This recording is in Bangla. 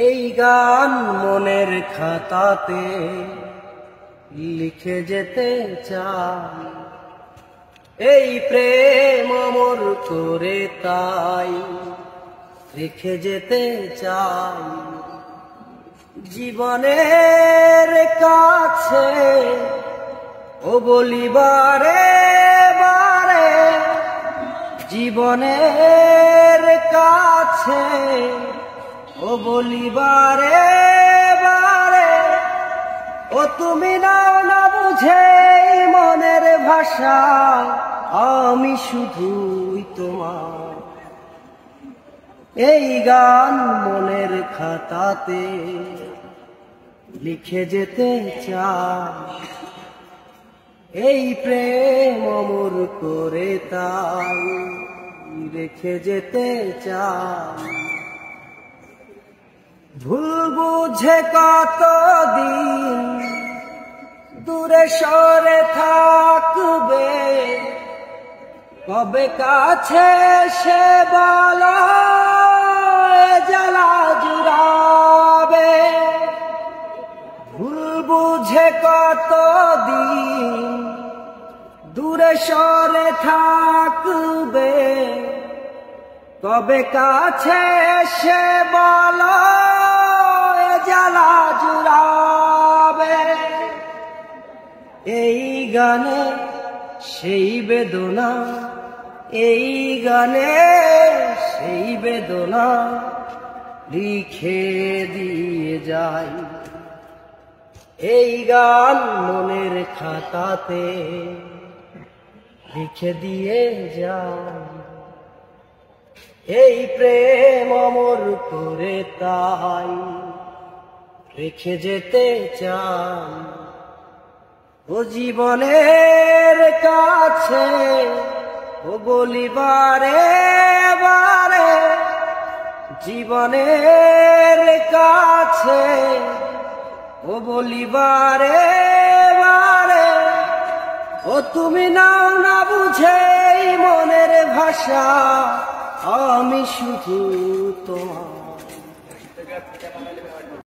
এই গান মনের খাতাতে লিখে যেতে চাই, এই প্রেম অমর করে তাই রেখে যেতে চাই। জীবনের কাছে ও বলিবারে বারে, জীবনের কাছে ও বলিবারে বারে, ও তুমি নাও না বুঝে মনের ভাষা, আমি শুধুই তোমার। এই গান মনের খাতাতে লিখে যেতে চাই, এই প্রেম অমর করে তাই রেখে যেতে চাই। ভুল বুঝে কতদিন দূরে সরে থাকবে, কবে কাছে সে বলা জ্বালা জুড়াবে। ভুল বুঝে কতদিন দূরে সরে থাকবে, কবে কাছে সে বলা জ্বালা জুড়াবে। এই গানে সেই বেদনা, এই গানে সেই বেদনা লিখে দিয়ে যাই। এই গান মনের খাতাতে লিখে দিয়ে যাই, এই প্রেম অমর করে তাই রেখে যেতে চাই। ও জীবনের কাছে ও বলিবারে বারে, জীবনের কাছে ও বলিবারে বারে, ও তুমি নাও না বুঝে মনের ভাষা, আমি শুধু তোমার।